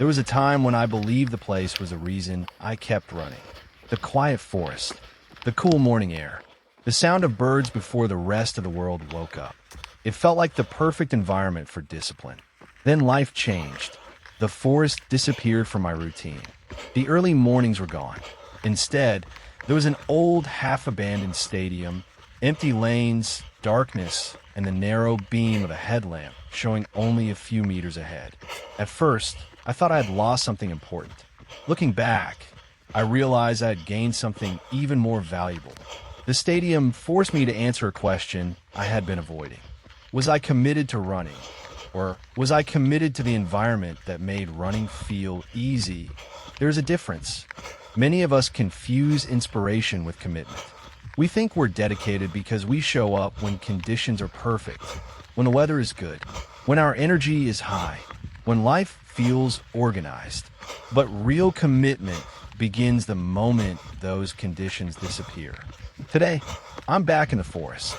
There was a time when I believed the place was the reason I kept running. The quiet forest, the cool morning air, the sound of birds before the rest of the world woke up. It felt like the perfect environment for discipline. Then life changed. The forest disappeared from my routine. The early mornings were gone. Instead, there was an old, half-abandoned stadium, empty lanes, darkness, and the narrow beam of a headlamp showing only a few meters ahead. At first, I thought I had lost something important. Looking back, I realized I had gained something even more valuable. The stadium forced me to answer a question I had been avoiding. Was I committed to running? Or was I committed to the environment that made running feel easy? There's a difference. Many of us confuse inspiration with commitment. We think we're dedicated because we show up when conditions are perfect, when the weather is good, when our energy is high, when life feels organized. But real commitment begins the moment those conditions disappear. Today, I'm back in the forest.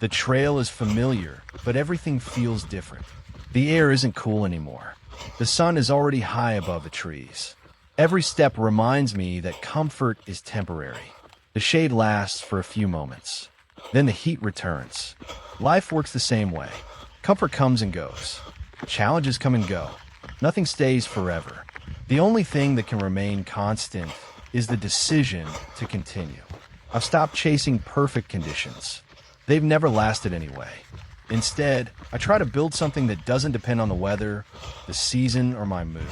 The trail is familiar, but everything feels different. The air isn't cool anymore. The sun is already high above the trees. Every step reminds me that comfort is temporary. The shade lasts for a few moments. Then the heat returns. Life works the same way. Comfort comes and goes. Challenges come and go. Nothing stays forever. The only thing that can remain constant is the decision to continue. I've stopped chasing perfect conditions. They've never lasted anyway. Instead, I try to build something that doesn't depend on the weather, the season, or my mood.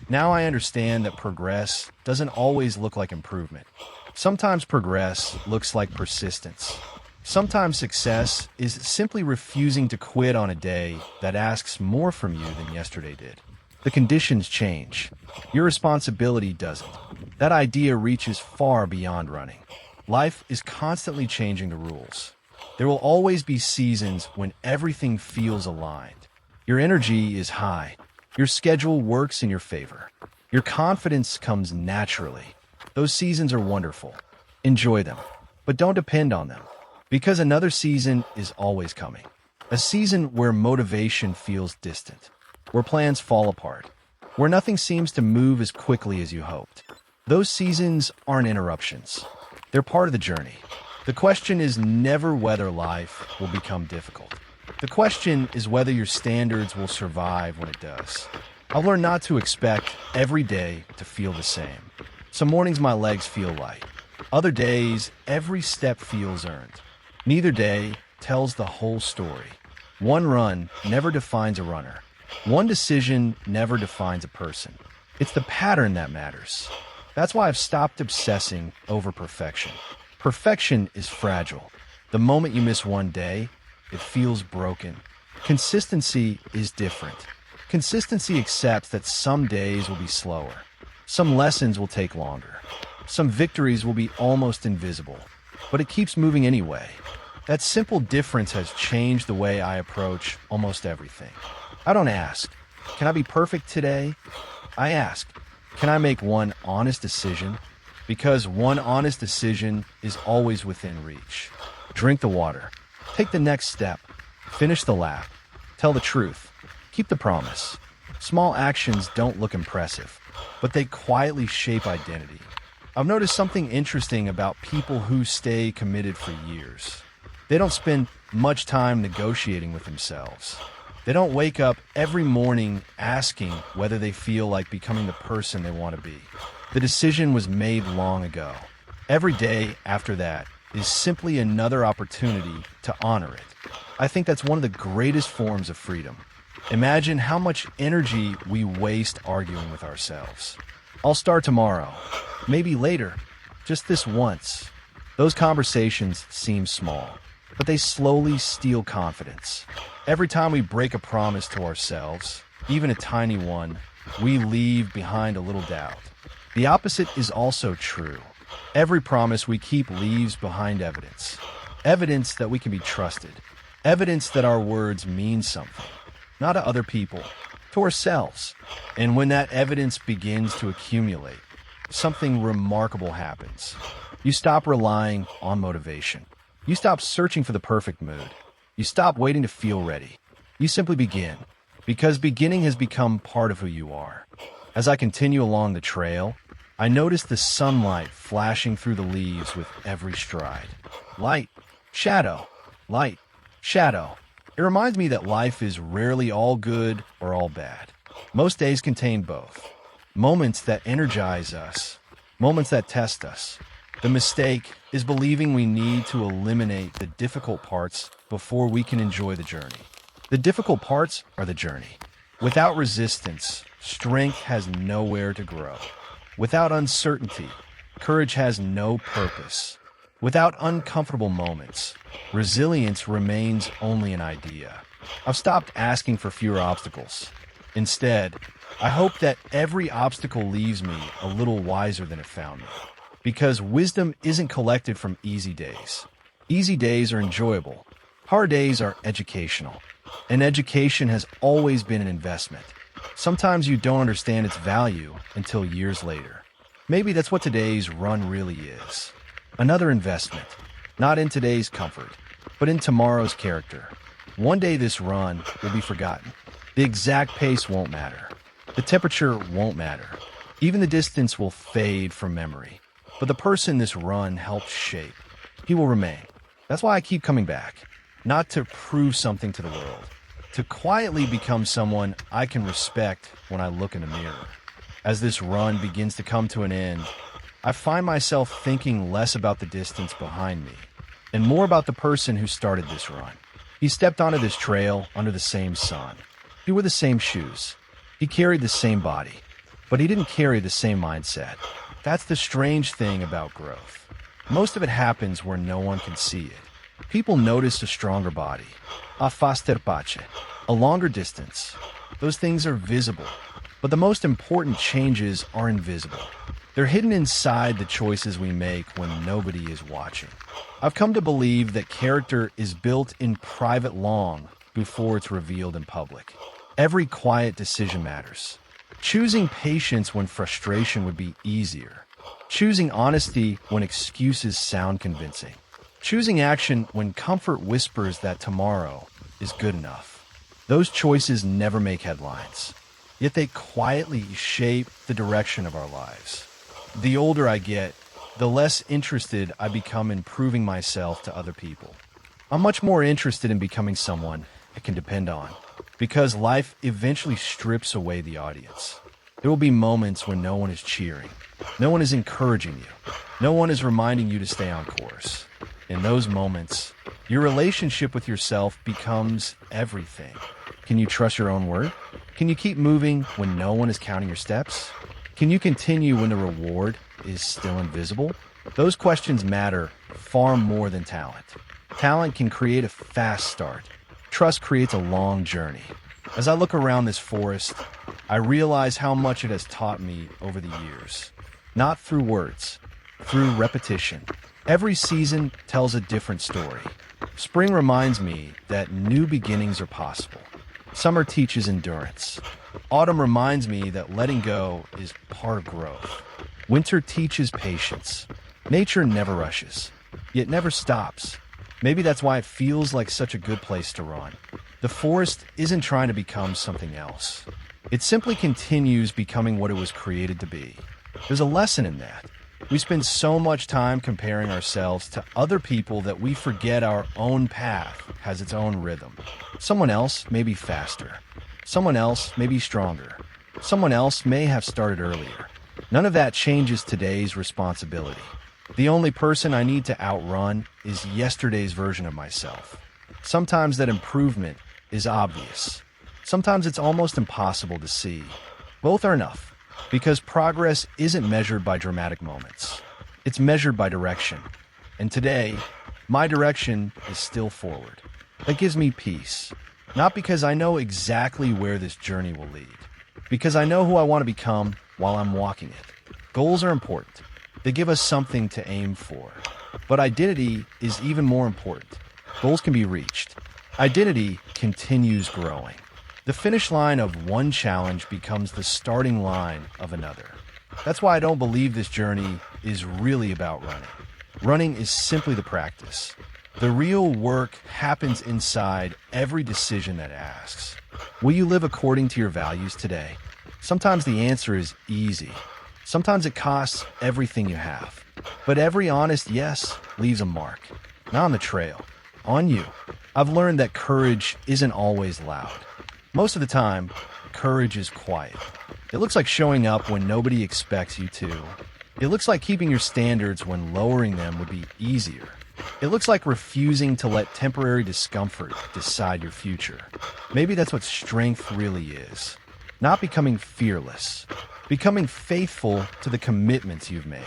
Now I understand that progress doesn't always look like improvement. Sometimes progress looks like persistence. Sometimes success is simply refusing to quit on a day that asks more from you than yesterday did. The conditions change. Your responsibility doesn't. That idea reaches far beyond running. Life is constantly changing the rules. There will always be seasons when everything feels aligned. Your energy is high. Your schedule works in your favor. Your confidence comes naturally. Those seasons are wonderful. Enjoy them, but don't depend on them, because another season is always coming. A season where motivation feels distant, where plans fall apart, where nothing seems to move as quickly as you hoped. Those seasons aren't interruptions. They're part of the journey. The question is never whether life will become difficult. The question is whether your standards will survive when it does. I've learned not to expect every day to feel the same. Some mornings my legs feel light. Other days, every step feels earned. Neither day tells the whole story. One run never defines a runner. One decision never defines a person. It's the pattern that matters. That's why I've stopped obsessing over perfection. Perfection is fragile. The moment you miss one day, it feels broken. Consistency is different. Consistency accepts that some days will be slower. Some lessons will take longer. Some victories will be almost invisible. But it keeps moving anyway. That simple difference has changed the way I approach almost everything. I don't ask, can I be perfect today? I ask, can I make one honest decision? Because one honest decision is always within reach. Drink the water. Take the next step. Finish the lap. Tell the truth. Keep the promise. Small actions don't look impressive, but they quietly shape identity. I've noticed something interesting about people who stay committed for years. They don't spend much time negotiating with themselves. They don't wake up every morning asking whether they feel like becoming the person they want to be. The decision was made long ago. Every day after that is simply another opportunity to honor it. I think that's one of the greatest forms of freedom. Imagine how much energy we waste arguing with ourselves. I'll start tomorrow, maybe later, just this once. Those conversations seem small, but they slowly steal confidence. Every time we break a promise to ourselves, even a tiny one, we leave behind a little doubt. The opposite is also true. Every promise we keep leaves behind evidence. Evidence that we can be trusted. Evidence that our words mean something. Not to other people, to ourselves. And when that evidence begins to accumulate, something remarkable happens. You stop relying on motivation. You stop searching for the perfect mood. You stop waiting to feel ready. You simply begin, because beginning has become part of who you are. As I continue along the trail, I notice the sunlight flashing through the leaves with every stride. Light, shadow, light, shadow. It reminds me that life is rarely all good or all bad. Most days contain both. Moments that energize us, moments that test us. The mistake is believing we need to eliminate the difficult parts before we can enjoy the journey. The difficult parts are the journey. Without resistance, strength has nowhere to grow. Without uncertainty, courage has no purpose. Without uncomfortable moments, resilience remains only an idea. I've stopped asking for fewer obstacles. Instead, I hope that every obstacle leaves me a little wiser than it found me. Because wisdom isn't collected from easy days. Easy days are enjoyable. Hard days are educational. And education has always been an investment. Sometimes you don't understand its value until years later. Maybe that's what today's run really is. Another investment, not in today's comfort, but in tomorrow's character. One day this run will be forgotten. The exact pace won't matter. The temperature won't matter. Even the distance will fade from memory. But the person this run helped shape, he will remain. That's why I keep coming back. Not to prove something to the world. To quietly become someone I can respect when I look in the mirror. As this run begins to come to an end, I find myself thinking less about the distance behind me and more about the person who started this run. He stepped onto this trail under the same sun. He wore the same shoes. He carried the same body, but he didn't carry the same mindset. That's the strange thing about growth. Most of it happens where no one can see it. People notice a stronger body, a faster pace, a longer distance. Those things are visible, but the most important changes are invisible. They're hidden inside the choices we make when nobody is watching. I've come to believe that character is built in private long before it's revealed in public. Every quiet decision matters. Choosing patience when frustration would be easier. Choosing honesty when excuses sound convincing. Choosing action when comfort whispers that tomorrow is good enough. Those choices never make headlines, yet they quietly shape the direction of our lives. The older I get, the less interested I become in proving myself to other people. I'm much more interested in becoming someone I can depend on, because life eventually strips away the audience. There will be moments when no one is cheering, no one is encouraging you, no one is reminding you to stay on course. In those moments, your relationship with yourself becomes everything. Can you trust your own word? Can you keep moving when no one is counting your steps? Can you continue when the reward is still invisible? Those questions matter far more than talent. Talent can create a fast start. Trust creates a long journey. As I look around this forest, I realize how much it has taught me over the years. Not through words, through repetition. Every season tells a different story. Spring reminds me that new beginnings are possible. Summer teaches endurance. Autumn reminds me that letting go is part of growth. Winter teaches patience. Nature never rushes, yet never stops. Maybe that's why it feels like such a good place to run. The forest isn't trying to become something else. It simply continues becoming what it was created to be. There's a lesson in that. We spend so much time comparing ourselves to other people that we forget our own path has its own rhythm. Someone else may be faster. Someone else may be stronger. Someone else may have started earlier. None of that changes today's responsibility. The only person I need to outrun is yesterday's version of myself. Sometimes that improvement is obvious. Sometimes it's almost impossible to see. Both are enough, because progress isn't measured by dramatic moments. It's measured by direction. And today, my direction is still forward. That gives me peace. Not because I know exactly where this journey will lead, because I know who I want to become while I'm walking it. Goals are important. They give us something to aim for. But identity is even more important. Goals can be reached. Identity continues growing. The finish line of one challenge becomes the starting line of another. That's why I don't believe this journey is really about running. Running is simply the practice. The real work happens inside every decision that asks, will you live according to your values today? Sometimes the answer is easy. Sometimes it costs everything you have. But every honest yes leaves a mark. Not on the trail, on you. I've learned that courage isn't always loud. Most of the time, courage is quiet. It looks like showing up when nobody expects you to. It looks like keeping your standards when lowering them would be easier. It looks like refusing to let temporary discomfort decide your future. Maybe that's what strength really is. Not becoming fearless. Becoming faithful to the commitments you've made.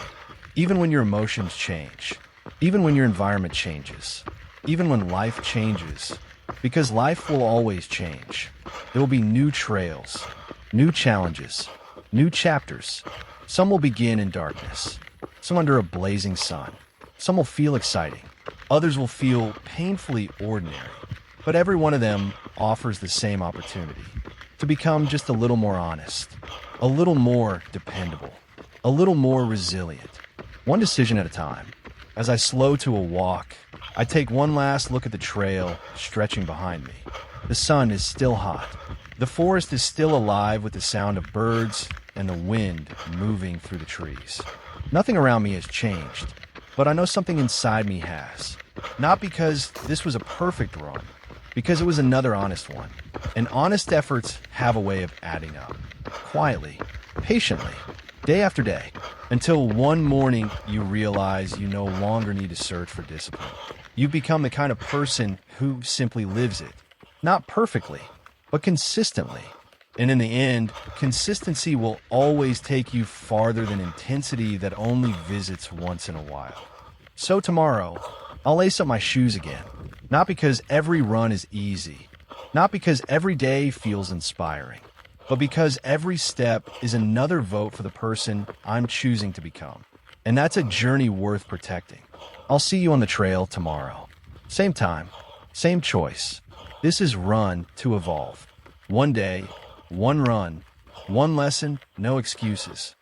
Even when your emotions change. Even when your environment changes. Even when life changes. Because life will always change. There will be new trails, new challenges, new chapters. Some will begin in darkness. Some under a blazing sun. Some will feel exciting. Others will feel painfully ordinary. But every one of them offers the same opportunity. To become just a little more honest. A little more dependable. A little more resilient. One decision at a time. As I slow to a walk, I take one last look at the trail stretching behind me. The sun is still hot. The forest is still alive with the sound of birds and the wind moving through the trees. Nothing around me has changed, but I know something inside me has. Not because this was a perfect run, because it was another honest one. And honest efforts have a way of adding up. Quietly, patiently, day after day, until one morning you realize you no longer need to search for discipline. You become the kind of person who simply lives it. Not perfectly, but consistently. And in the end, consistency will always take you farther than intensity that only visits once in a while. So tomorrow, I'll lace up my shoes again. Not because every run is easy. Not because every day feels inspiring. But because every step is another vote for the person I'm choosing to become. And that's a journey worth protecting. I'll see you on the trail tomorrow. Same time, same choice. This is Run to Evolve. One day, one run, one lesson, no excuses.